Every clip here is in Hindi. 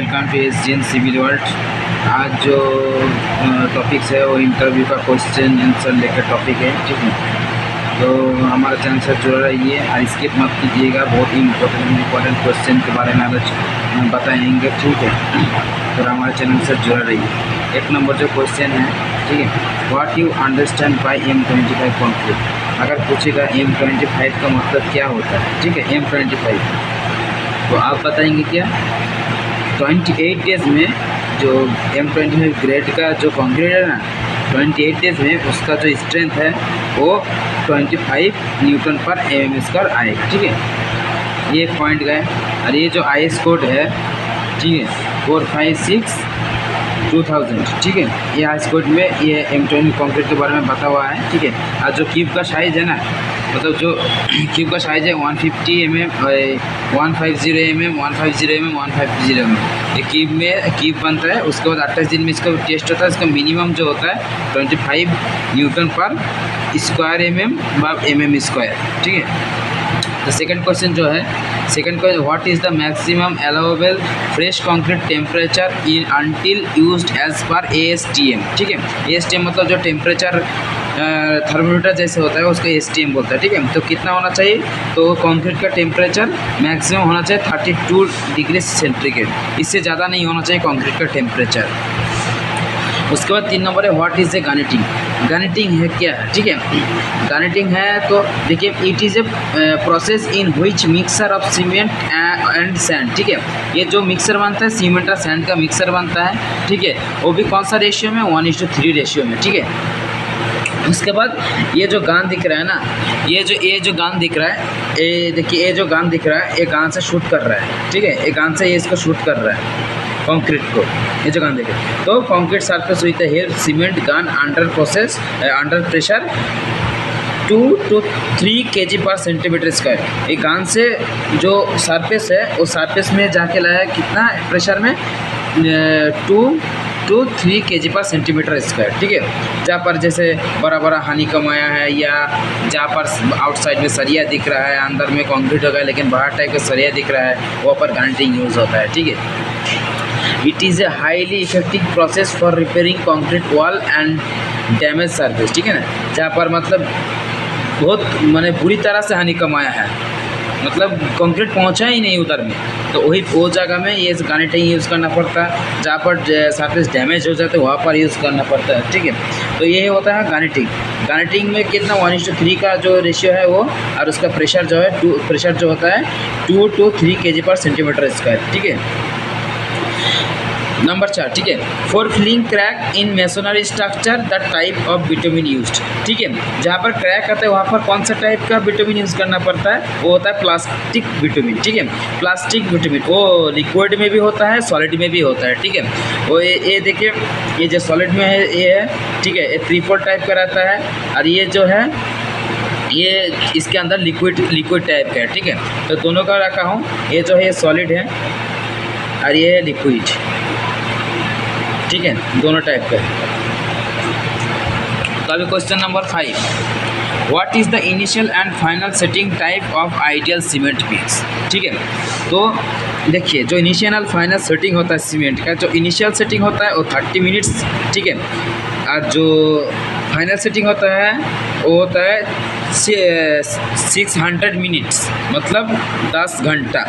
Welcome to SGN civil world. आज जो टॉपिक्स है वो इंटरव्यू का क्वेश्चन आंसर लेकर टॉपिक है, ठीक है। तो हमारे चैनल से जुड़ा रहिए और स्किप मत कीजिएगा, बहुत ही इम्पोर्टेंट क्वेश्चन के बारे में आज बताएंगे, ठीक है। तो हमारे चैनल से जुड़ा रहिए। एक नंबर जो क्वेश्चन है, ठीक है, what you understand by M25 conflict. अगर पूछेगा M25 का मतलब क्या होता है, ठीक है, M25 तो आप बताएंगे क्या। 28 डेज़ में जो M25 ग्रेड का जो कंक्रीट है ना, 28 डेज़ में उसका जो स्ट्रेंथ है वो 25 न्यूटन पर mm² आएगा, ठीक है। ये पॉइंट गए। और ये जो IS कोड है, ठीक है, 456/2000, ठीक है। ये IS कोड में ये M25 कंक्रीट के बारे में बता हुआ है, ठीक है। और जो क्यूब का साइज़ है ना, मतलब जो क्यूब का साइज़ है 150 mm, 150 mm, 150 mm, 150 mm। ये क्यूब बनता है। उसके बाद 28 दिन में इसका टेस्ट होता है। इसका मिनिमम जो होता है 25 न्यूटन पर स्क्वायर mm², ठीक है। तो सेकंड क्वेश्चन जो है, second question, what is the maximum allowable fresh concrete temperature in until used as पर ASTM, ठीक है। ASTM मतलब जो टेम्परेचर थर्मोमीटर जैसे होता है उसका ASTM बोलता है, ठीक है। तो कितना होना चाहिए, तो कंक्रीट का टेम्परेचर मैक्सिमम होना चाहिए 32 डिग्री सेंटीग्रेड, इससे ज़्यादा नहीं होना चाहिए कंक्रीट का टेम्परेचर। उसके बाद 3 नंबर है, व्हाट इज़ ए गार्नेटिंग। गार्नेटिंग है क्या है, ठीक है। गार्नेटिंग है तो देखिए, it is a process in which mixer of cement and sand, ठीक है। ये जो मिक्सर बनता है सीमेंट और सैंड का मिक्सर बनता है, ठीक है। वो भी कौन सा रेशियो में, 1:3 रेशियो में, ठीक है। उसके बाद ये जो गान दिख रहा है ना, ये जो गान दिख रहा है, ये देखिए, ये जो गान दिख रहा है, ये गान से शूट कर रहा है, ठीक है। ये गान से ये इसको शूट कर रहा है कंक्रीट को, ये जो गान देखे। तो concrete surface with help cement gun under pressure 2 to 3 kg/cm²। ये गान से जो सरफेस है वो सरफेस में जाके लाया कितना प्रेशर में, 2 to 3 kg/cm², ठीक है। जहाँ पर जैसे बड़ा बड़ा हनीकॉम आया है, या जहाँ पर आउटसाइड में सरिया दिख रहा है, अंदर में कंक्रीट होगा लेकिन बाहर टाइप का सरिया दिख रहा है, वहाँ पर गार्नेटिंग यूज़ होता है, ठीक है। It is a highly effective process for repairing concrete wall and damage surface, ठीक है ना। जहाँ पर मतलब बहुत माने बुरी तरह से हनीकॉम आया है, मतलब कंक्रीट पहुंचा ही नहीं उधर में, तो वही वो जगह में ये गार्नेटिंग यूज़ करना पड़ता है। जहाँ पर सरफेस डैमेज हो जाते हैं वहाँ पर यूज़ करना पड़ता है, ठीक है। तो ये होता है गार्नेटिंग। गार्नेटिंग में कितना 1:3 का जो रेशियो है वो, और उसका प्रेशर जो है प्रेशर जो होता है 2 to 3 kg/cm², ठीक है। नंबर 4, ठीक है, for filling crack in masonry structure the type of bitumen used, ठीक है। जहाँ पर क्रैक आता है वहाँ पर कौन सा टाइप का बिटुमिन यूज़ करना पड़ता है, वो होता है प्लास्टिक बिटुमिन, ठीक है। प्लास्टिक बिटुमिन वो लिक्विड में भी होता है, सॉलिड में भी होता है, ठीक है। वो ये देखिए, ये जो सॉलिड में है ये है, ठीक है, ये 3/4 टाइप का रहता है, और ये जो है ये इसके अंदर लिक्विड टाइप का है, ठीक है। तो दोनों का रखा हूँ, ये जो है ये सॉलिड है और ये है लिक्विड, ठीक है, दोनों टाइप का। तो अभी question number 5, what is the initial and final setting type of ideal cement mix, ठीक है। तो देखिए, जो इनिशियल और फाइनल सेटिंग होता है सीमेंट का, जो इनिशियल सेटिंग होता है वो 30 मिनट्स, ठीक है। और जो फाइनल सेटिंग होता है वो होता है 600 मिनट्स, मतलब 10 घंटा,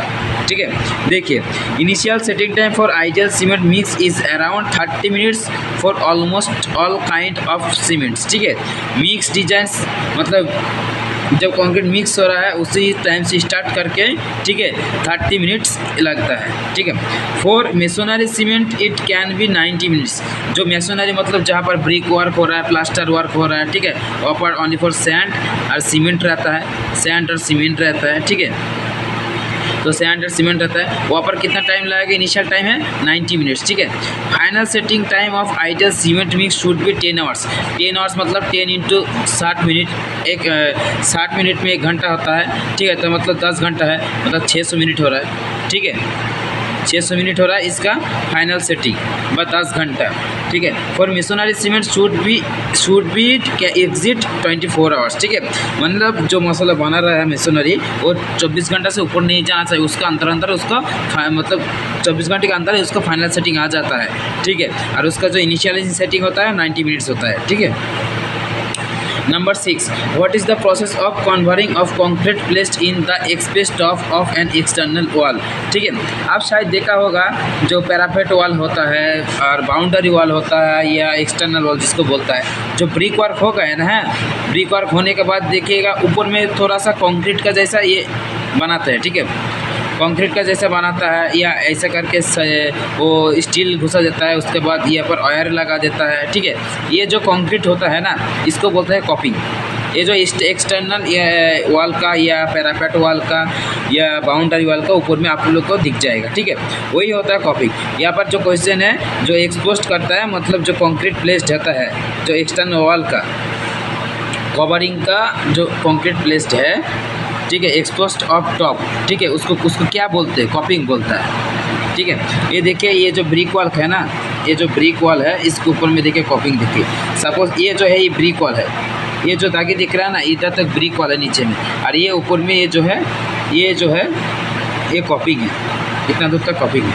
ठीक है। देखिए, initial setting time for ideal cement mix is around 30 minutes for almost all kind of cements, ठीक है। मिक्स डिजाइंस मतलब जब कंक्रीट मिक्स हो रहा है उसी टाइम से स्टार्ट करके, ठीक है, 30 मिनट्स लगता है, ठीक है। For masonry cement it can be 90 minutes. जो मेसोनरी मतलब जहाँ पर ब्रिक वर्क हो रहा है, प्लास्टर वर्क हो रहा है, ठीक है, वहाँ पर ओनली फॉर सैंड और सीमेंट रहता है, सैंड और सीमेंट रहता है, ठीक है। तो सैंड और सीमेंट रहता है, वहाँ पर कितना टाइम लगेगा, इनिशियल टाइम है 90 मिनट्स, ठीक है। Final setting time of ideal cement mix should be 10 hours. 10 hours मतलब 10 × 60 मिनट, 60 मिनट में 1 घंटा होता है, ठीक है। तो मतलब 10 घंटा है, मतलब 600 मिनट हो रहा है, ठीक है। 600 मिनट हो रहा है इसका फाइनल सेटिंग, बस 10 घंटा, ठीक है। For masonry cement should be exit 24 hours, ठीक है। मतलब जो मसाला बना रहा है मेसोनरी वो 24 घंटा से ऊपर नहीं जाना चाहिए, उसका अंतर उसका मतलब 24 घंटे के अंदर उसका फाइनल सेटिंग आ जाता है, ठीक है। और उसका जो इनिशियल सेटिंग होता है 90 मिनट्स होता है, ठीक है। Number 6. What is the process of converting of concrete placed in the exposed top of an external wall? ठीक है, आप शायद देखा होगा जो पैरापेट वॉल होता है और बाउंड्री वॉल होता है या एक्सटर्नल वॉल जिसको बोलता है, जो ब्रिक वर्क हो गया ना है, ब्रिक वर्क होने के बाद देखिएगा ऊपर में थोड़ा सा कंक्रीट का जैसा ये बनाता है, ठीक है। कंक्रीट का जैसा बनाता है या ऐसा करके वो स्टील घुसा देता है, उसके बाद यहाँ पर वायर लगा देता है, ठीक है। ये जो कंक्रीट होता है ना इसको बोलते हैं कॉपिंग। ये जो एक्सटर्नल वॉल का या पैरापेट वॉल का या बाउंड्री वॉल का ऊपर में आप लोग को दिख जाएगा, ठीक है, वही होता है कॉपिंग। यहाँ पर जो क्वेश्चन है जो एक्सपोज करता है मतलब जो कंक्रीट प्लेस्ड होता है, जो एक्सटर्नल वॉल का कवरिंग का जो कंक्रीट प्लेस्ड है, ठीक है, एक्सपोज्ड ऑफ टॉप, ठीक है, उसको क्या बोलते हैं, कॉपिंग बोलता है, ठीक है। ये देखिए ये जो ब्रिक वॉल है ना, ये जो ब्रिक वॉल है इसके ऊपर में देखिए कॉपिंग देखिए। सपोज ये जो है ये ब्रिक वॉल है, ये जो दागी दिख रहा है ना इधर तक ब्रिक वॉल है नीचे में, और ये ऊपर में ये जो है ये कॉपिंग है, इतना दूर तक कॉपिंग है,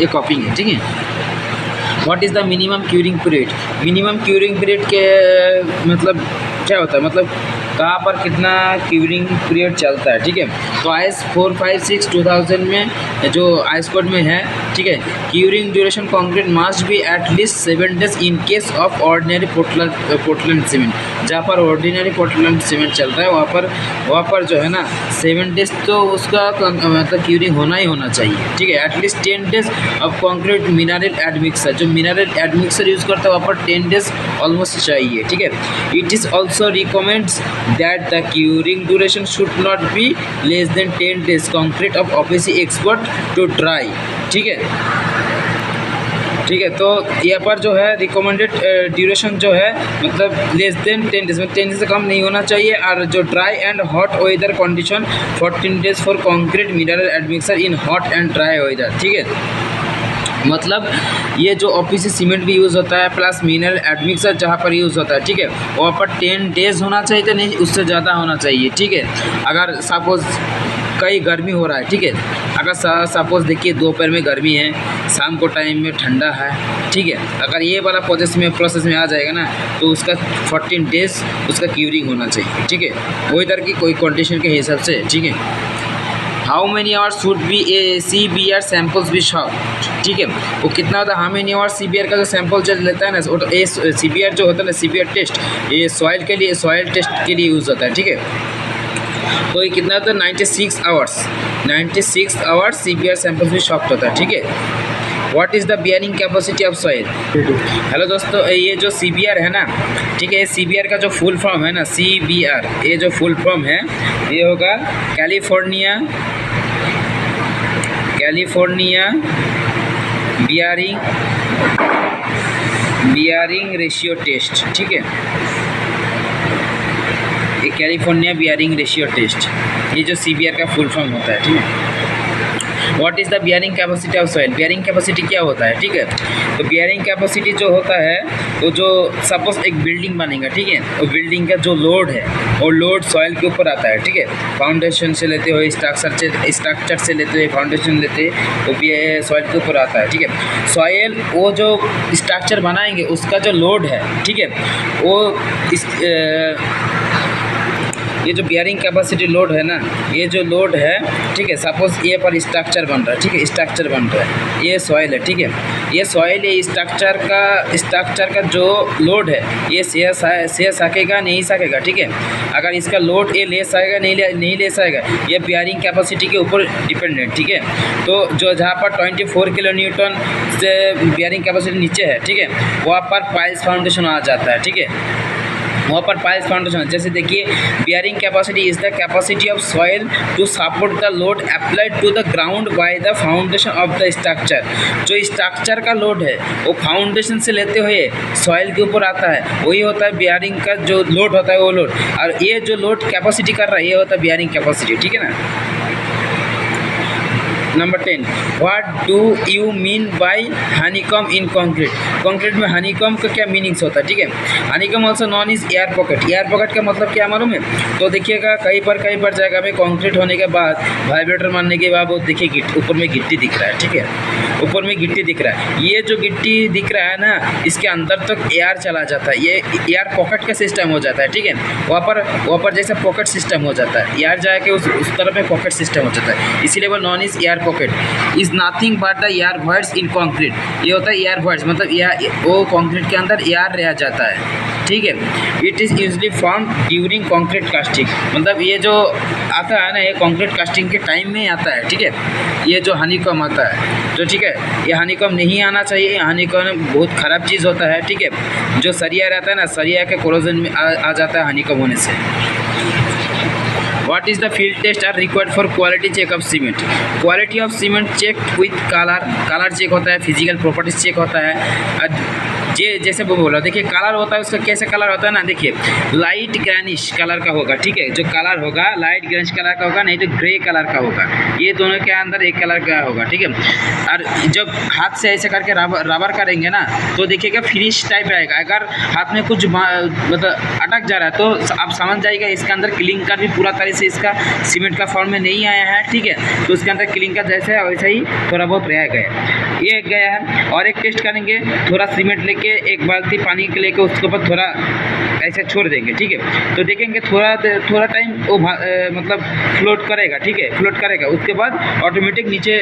ये कॉपिंग है, ठीक है। What is the minimum curing period? Minimum curing period के मतलब क्या होता है, मतलब कहाँ पर कितना क्यूरिंग पीरियड चलता है, ठीक है। तो IS 456/2000 में जो IS कोड में है, ठीक है, curing duration concrete must be at least 7 days in case of ordinary Portland cement. जहाँ पर ऑर्डिनरी पोर्टलैंड सीमेंट चलता है वहाँ पर जो है ना 7 डेज तो उसका मतलब क्यूरिंग होना ही होना चाहिए, ठीक है। At least 10 days of concrete mineral admixture, जो मिनरल एडमिक्सर यूज़ करता है वहाँ पर 10 डेज ऑलमोस्ट चाहिए, ठीक है। It is also recommends that the curing duration should not be less than 10 days concrete of OPC export to dry, ठीक है, ठीक है। तो यहाँ पर जो है रिकमेंडेड ड्यूरेशन जो है मतलब लेस देन 10 डेज, मतलब 10 डेज से कम नहीं होना चाहिए। और जो dry and hot weather condition 14 days for concrete mineral admixer in hot and dry weather, ठीक है। मतलब ये जो OPC सीमेंट भी यूज़ होता है प्लस मिनरल एडमिक्सर जहाँ पर यूज़ होता है, ठीक है, वहाँ पर 10 डेज होना चाहिए, तो नहीं उससे ज़्यादा होना चाहिए, ठीक है। अगर सपोज कहीं गर्मी हो रहा है, ठीक है, अगर सपोज देखिए दोपहर में गर्मी है, शाम को टाइम में ठंडा है, ठीक है, अगर ये वाला प्रोसेस में आ जाएगा ना तो उसका 14 डेज उसका क्यूरिंग होना चाहिए, ठीक है, वेदर की कोई कंडीशन के हिसाब से, ठीक है। How many hours should be CBR samples भी शॉट, ठीक है, वो कितना होता है, हाउ मेनी आवर्स CBR का जो सैंपल जो लेता है ना, वो CBR जो होता है ना CBR टेस्ट, ये सॉइल टेस्ट के लिए यूज़ होता है, ठीक है। तो ये कितना होता है 96 आवर्स CBR सैंपल्स भी शॉट होता है, ठीक है। What is the bearing capacity of soil? Hello दोस्तों, ये जो CBR है ना, ठीक है, CBR का जो फुल फॉर्म है ना CBR, ये जो फुल फॉर्म है ये होगा कैलिफोर्निया बियरिंग रेशियो टेस्ट, ठीक है, ये कैलिफोर्निया बियरिंग रेशियो टेस्ट, ये जो CBR का फुल फॉर्म होता है, ठीक है। What is the bearing capacity of soil? Bearing capacity क्या होता है, ठीक है। तो बियरिंग कैपेसिटी जो होता है वो जो सपोज एक बिल्डिंग बनेगा, ठीक है, तो बिल्डिंग का जो लोड है वो लोड सॉइल के ऊपर आता है, ठीक है। फाउंडेशन से लेते हुए स्ट्रक्चर से लेते हुए फाउंडेशन लेते वो भी सॉइल के ऊपर आता है, ठीक है। सॉइल वो जो स्ट्रक्चर बनाएंगे उसका जो लोड है, ठीक है, वो ये जो बियरिंग कैपेसिटी लोड है ना, ये जो लोड है, ठीक है, सपोज ये पर स्ट्रक्चर बन रहा है, ठीक है, स्ट्रक्चर बन रहा है, ये सॉइल है, ठीक है, ये सॉइल ये स्ट्रक्चर का जो लोड है ये से सकेगा नहीं सकेगा, ठीक है। अगर इसका लोड ये ले सकेगा नहीं ले सकेगा, ये बियरिंग कैपेसिटी के ऊपर डिपेंडेंट, ठीक है। तो जो जहाँ पर 24 किलो न्यूटन से बियरिंग कैपेसिटी नीचे है, ठीक है, वहाँ पर पाइल्स फाउंडेशन आ जाता है, ठीक है, वहाँ पर पाइल्स फाउंडेशन। जैसे देखिए bearing capacity is the capacity of soil to support the load applied to the ground by the foundation of the structure. जो स्ट्रक्चर का लोड है वो फाउंडेशन से लेते हुए सॉइल के ऊपर आता है, वही होता है बियरिंग का जो लोड होता है वो लोड। और ये जो लोड कैपेसिटी कर रहा है ये होता है बियरिंग कैपेसिटी, ठीक है ना। Number 10, what do you mean by honeycomb in concrete? Concrete में हनीकॉम का क्या मीनिंग्स होता है, ठीक है। Honeycomb also non is air pocket. Air pocket का मतलब क्या मालूम है? तो देखिएगा कहीं पर जगह में कंक्रीट होने के बाद वाइब्रेटर मारने के बाद वो देखिए ऊपर में गिट्टी दिख रहा है, ठीक है, ऊपर में गिट्टी दिख रहा है। ये जो गिट्टी दिख रहा है ना, इसके अंदर तक एयर चला जाता है, ये एयर पॉकेट का सिस्टम हो जाता है, ठीक है। वहाँ पर जैसे पॉकेट सिस्टम हो जाता है, एयर जाके उस तरफ में पॉकेट सिस्टम हो जाता है, इसीलिए वो non is air pocket. Is nothing but the air words in concrete. ये होता है एयर वर्ड्स, मतलब वो कंक्रीट के अंदर एयर रह जाता है, ठीक है। It is usually form during concrete casting, मतलब ये जो आता है ना, ये कंक्रीट कास्टिंग के टाइम में आता है, ठीक है। ये जो हनीकॉम आता है तो ठीक है, ये हनीकॉम नहीं आना चाहिए। हनीकॉम बहुत ख़राब चीज़ होता है, ठीक है। जो सरिया रहता है ना, सरिया के कोरोजन में आ जाता है हनीकॉम होने से। What is the field test are required for quality check of cement? Quality of cement checked with color check होता है, physical properties check होता है। जैसे वो बोला, देखिए कलर होता है, उसका कैसे कलर होता है ना, देखिए लाइट ग्रेनिश कलर का होगा, ठीक है। जो कलर होगा लाइट ग्रेनिश कलर का होगा, नहीं तो ग्रे कलर का होगा। ये दोनों के अंदर एक कलर का होगा, ठीक है। और जब हाथ से ऐसे करके रबर करेंगे ना, तो देखिएगा फिनिश टाइप आएगा। अगर हाथ में कुछ मतलब अटक जा रहा है तो आप समझ जाइएगा इसके अंदर क्लिंकर भी पूरा तरह से इसका सीमेंट का फॉर्म में नहीं आया है, ठीक है। तो उसके अंदर क्लिंकर जैसे है वैसे ही थोड़ा बहुत रह गया, ये गया है। और एक टेस्ट करेंगे, थोड़ा सीमेंट लेके एक बाल्टी पानी के लेके उसके ऊपर थोड़ा ऐसे छोड़ देंगे, ठीक है। तो देखेंगे थोड़ा टाइम वो मतलब फ्लोट करेगा, ठीक है, फ्लोट करेगा। उसके बाद ऑटोमेटिक नीचे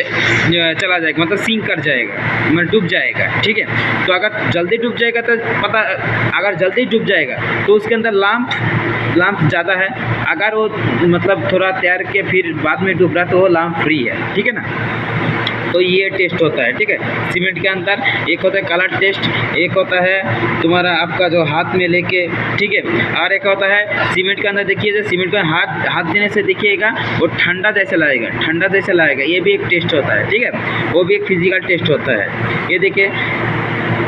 चला जाएगा, मतलब सिंक कर जाएगा, मतलब डूब जाएगा, ठीक है। तो अगर जल्दी डूब जाएगा तो अगर जल्दी डूब जाएगा तो उसके अंदर लाम्प ज़्यादा है। अगर वो मतलब थोड़ा तैर के फिर बाद में डूब रहा तो वो लाम्प फ्री है, ठीक है ना। तो ये टेस्ट होता है, ठीक है। सीमेंट के अंदर एक होता है कलर टेस्ट, एक होता है तुम्हारा आपका जो हाथ में लेके, ठीक है, और एक होता है सीमेंट के अंदर देखिए, जो सीमेंट का हाथ देने से देखिएगा वो ठंडा जैसे लाएगा, ये भी एक टेस्ट होता है, ठीक है। वो भी एक फिजिकल टेस्ट होता है। ये देखिए,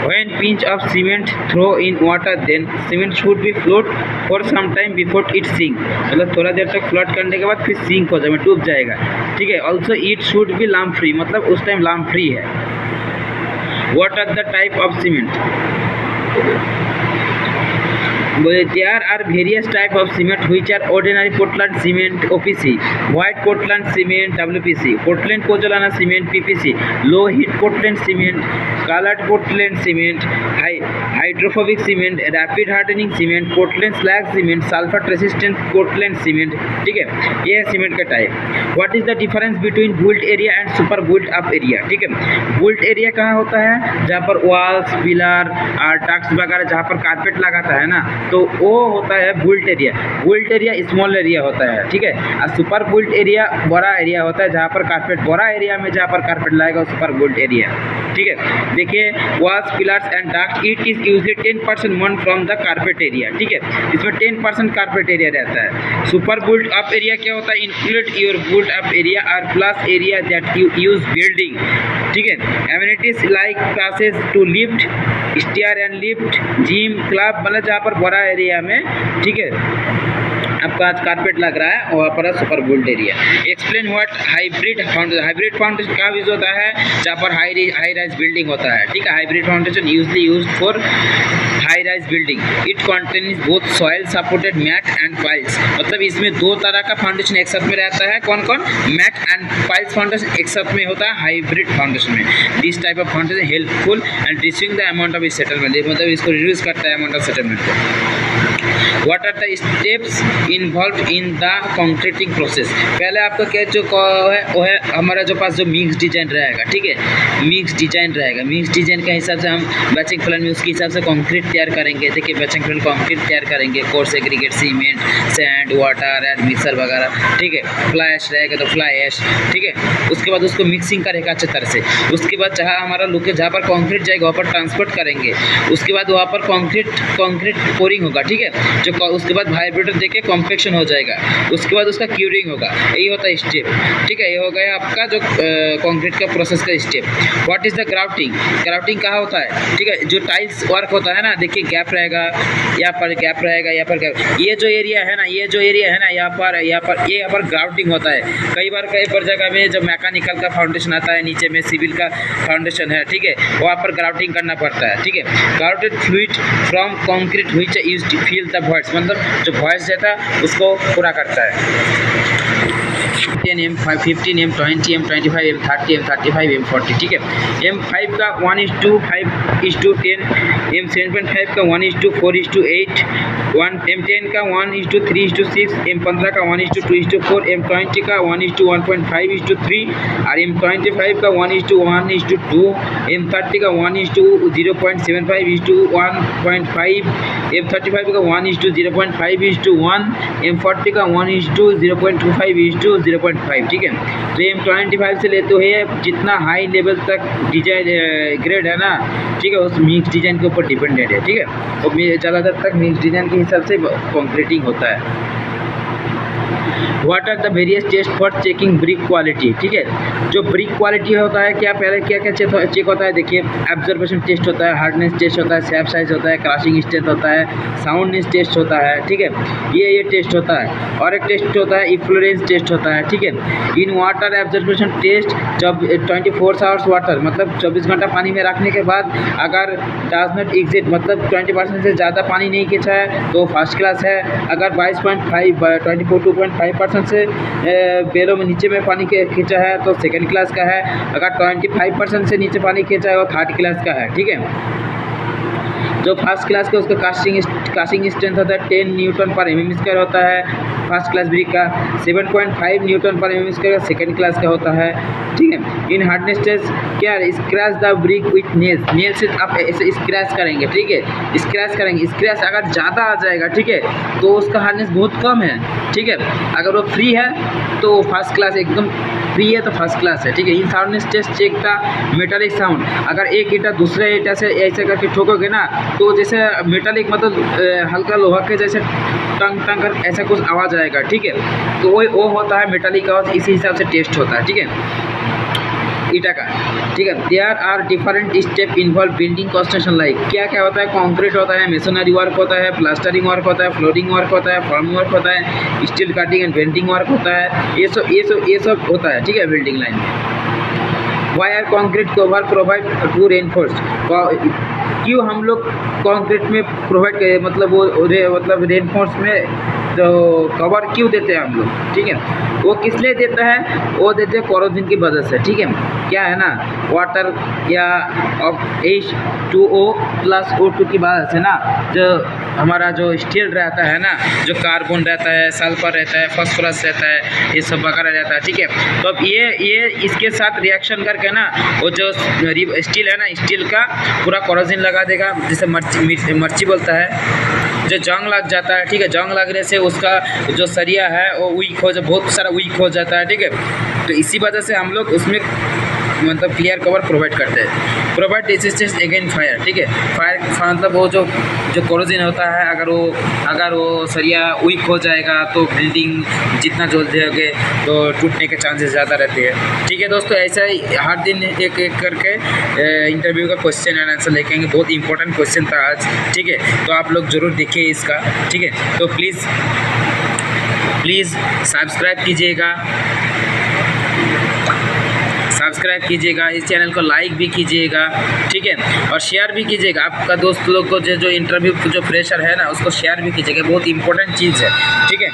when pinch of cement throw in water then cement should be float for some time before it sink, मतलब थोड़ा देर तक फ्लोट करने के बाद फिर सिंक हो जाएगा, डूब जाएगा, ठीक है। Also it should be loam free, मतलब उस टाइम लाम फ्री है। What are the type of cement? There are various type of cement which are ordinary Portland cement OPC, white Portland cement WPC, Portland pozzolana cement PPC, low heat Portland cement, colored Portland cement, hydrophobic cement, rapid hardening cement, Portland slag cement, sulfur resistant Portland cement, ठीक है। ये है सीमेंट का type. What is the difference between built area and super built up area, ठीक है। built area कहाँ होता है? जहाँ पर walls, पिलर और टक्स वगैरह जहाँ पर कारपेट लगाता है ना, तो वो होता है built area. Built area small area होता है, ठीक है। और सुपर बुल्ट एरिया बड़ा एरिया होता है, जहाँ पर कारपेट बड़ा एरिया में जहाँ पर कारपेट लगाएगा सुपर बुल्ट एरिया, ठीक है। देखिए walls, pillars and duct, it is usually 10% मोन फ्रॉम द कारपेट एरिया, ठीक है। इसमें 10% कारपेट एरिया रहता है। सुपर बुल्ट अप एरिया क्या होता है? Include your built up area और plus area that you use building, ठीक है। Amenities like classes to lift, stair and lift, gym, club, मतलब जहाँ पर बड़ा एरिया में, ठीक है, आपका आज कारपेट लग रहा है वहाँ पर super built area. Explain what hybrid foundation का यूज होता है? जहाँ पर हाई राइज बिल्डिंग होता है, ठीक है। Hybrid foundation usually used for high rise building. It contains both soil supported mat and piles, मतलब इसमें दो तरह का फाउंडेशन एक साथ में रहता है। कौन कौन? मैट एंड पाइल्स फाउंडेशन एक साथ में होता है हाइब्रिड फाउंडेशन में। This type of foundation helpful and reducing the amount of settlement, मतलब इसको रिड्यूस करता है अमाउंट ऑफ सेटलमेंट को। What are the steps involved in the concreting process? पहले आपका क्या जो है वो है हमारा जो पास जो मिक्स डिजाइन रहेगा, ठीक है। मिक्स डिजाइन रहेगा, मिक्स डिजाइन के हिसाब से हम बैचिंग प्लान में उसके हिसाब से कंक्रीट तैयार करेंगे। देखिए बैचिंग प्लान कंक्रीट तैयार करेंगे, coarse aggregate, cement, sand, water and mixer वगैरह, ठीक है। फ्लाई ऐश रहेगा तो फ्लाई ऐश, ठीक है। उसके बाद उसको मिक्सिंग करेगा अच्छे तरह से। उसके बाद जहाँ हमारा लोके जहाँ पर कंक्रीट जाएगा वहाँ पर ट्रांसपोर्ट करेंगे। उसके बाद वहाँ पर कंक्रीट पोरिंग होगा, ठीक है। जो उसके बाद वाइब्रेटर देके कॉम्पैक्शन हो जाएगा, उसके बाद उसका क्यूरिंग होगा। यही होता है स्टेप, ठीक है। ये हो गया आपका जो कंक्रीट का प्रोसेस का step. What is the grouting? Grouting कहाँ होता है, ठीक है। जो टाइल्स वर्क होता है ना, देखिए गैप रहेगा, यहाँ पर गैप रहेगा, यहाँ पर गैप, ये जो एरिया है ना, ये जो एरिया है ना, यहाँ पर ग्राउटिंग होता है। कई बार जगह में जब मैकेनिकल का फाउंडेशन आता है, नीचे में सिविल का फाउंडेशन है, ठीक है, वहाँ पर ग्राउटिंग करना पड़ता है, ठीक है। Grouted fluid from concrete which is to fill the voids, मतलब जो वॉइड्स रहता है उसको पूरा करता है। 10 M 15 M 20 M 25 M 30 M 35 M 40, ठीक है। M5 का 1:5:10, M7.5 का 1:4:8, M10 का 1:3:6, M15 का 1:2:4, M20 का 1:1.5:3 और M25 का 1:1:2, M30 का 1:0.75:1.5, M35 का 1:0.5:1, M40 का 1:0.25:0.5, ठीक है। तो M25 से लेते हुए जितना हाई लेवल तक डिजाइन ग्रेड है ना, ठीक है, उस मिक्स डिजाइन के ऊपर डिपेंडेंट है, ठीक है। और ज़्यादातर तक मिक्स डिजाइन के हिसाब से कंक्रीटिंग होता है। What are the various test for checking brick quality, ठीक है। जो ब्रिक क्वालिटी होता है, क्या पहले क्या चेक होता है, देखिए ऑब्जर्वेशन टेस्ट होता है, हार्डनेस टेस्ट होता है, शेप साइज होता है, क्रशिंग स्ट्रेंथ होता है, साउंडनेस टेस्ट होता है, ठीक है। ये टेस्ट होता है। और एक टेस्ट होता है इफ्लोरेंस टेस्ट होता है, ठीक है। इन वाटर ऑब्जर्वेशन टेस्ट जब 24 आवर्स वाटर, मतलब 24 घंटा पानी में रखने के बाद अगर डज नॉट एग्जिट, मतलब 20% से ज़्यादा पानी नहीं खींचा है तो फर्स्ट क्लास है। अगर 22.5 से बेलों में नीचे में पानी खींचा है तो सेकंड क्लास का है। अगर 25% से नीचे पानी खींचा है वो थर्ड क्लास का है, ठीक है। जो फर्स्ट क्लास का उसका कास्टिंग स्ट्रेंथ होता है 10 न्यूटन पर mm स्क्वायर होता है फर्स्ट क्लास ब्रिक का, 7.5 न्यूटन पर mm स्क्वायर सेकंड क्लास का होता है, ठीक है। इन हार्डनेस टेस्ट क्या, scratch the brick with nail से आप ऐसे स्क्रैच करेंगे, ठीक है, स्क्रैच करेंगे। स्क्रैच अगर ज़्यादा आ जाएगा, ठीक है, तो उसका हार्डनेस बहुत कम है, ठीक है। अगर वो फ्री है तो फर्स्ट क्लास, एकदम फ्री है तो फर्स्ट क्लास है, ठीक है। In hardness test check the metallic sound. अगर एक ईटा दूसरे ईटा से ऐसे करके ठोकोगे ना तो जैसे मेटालिक, मतलब हल्का लोहा के जैसे टंग टंग कर ऐसा कुछ आवाज़ आएगा, ठीक है। तो वो होता है मेटालिक आवाज़, इसी हिसाब से टेस्ट होता है, ठीक है, ईटा का, ठीक है। There are different step involve building construction, like क्या क्या होता है, कंक्रीट होता है, मेसनरी वर्क होता है, प्लास्टरिंग वर्क होता है, फ्लोरिंग वर्क होता है, फॉर्म वर्क होता है, steel cutting and painting work होता है, ये सब होता है, ठीक है, बिल्डिंग लाइन में। Why are concrete cover provide to reinforce, क्यों हम लोग कंक्रीट में प्रोवाइड करें, मतलब वो मतलब रेनफोर्स में तो कवर क्यों देते हैं हम लोग, ठीक है। वो किस लिए देता है, वो देते हैं कोरोजन की वजह से, ठीक है। क्या है ना, वाटर या H2O प्लस O2 की वजह से ना, जो हमारा जो स्टील रहता है ना, जो कार्बन रहता है, सल्फर रहता है, फास्फोरस रहता है, ये सब वगैरह रहता है, ठीक है। तो अब ये इसके साथ रिएक्शन करके ना वो जो स्टील है ना, स्टील का पूरा कोरोजन लगा देगा, जिसे मर्ची बोलता है, जो जंग लग जाता है, ठीक है। जंग लगने से उसका जो सरिया है वो बहुत सारा वीक हो जाता है, ठीक है। तो इसी वजह से हम लोग उसमें मतलब क्लियर कवर प्रोवाइड करते हैं। प्रोवाइड रेजिस्टेंस अगेंस्ट फायर, ठीक है। फायर मतलब वो जो कोरोजन होता है, अगर वो सरिया वीक हो जाएगा तो बिल्डिंग जितना जोल देंगे तो टूटने के चांसेस ज़्यादा रहते हैं, ठीक है दोस्तों। ऐसा ही हर दिन एक एक करके इंटरव्यू का क्वेश्चन एंड आंसर लेके आएंगे। बहुत इंपॉर्टेंट क्वेश्चन था आज, ठीक है। तो आप लोग ज़रूर देखिए इसका, ठीक है। तो प्लीज़ सब्सक्राइब कीजिएगा, इस चैनल को लाइक भी कीजिएगा, ठीक है, और शेयर भी कीजिएगा। आपका दोस्त लोग को जो इंटरव्यू जो फ्रेशर है ना उसको शेयर भी कीजिएगा, बहुत इंपॉर्टेंट चीज़ है, ठीक है।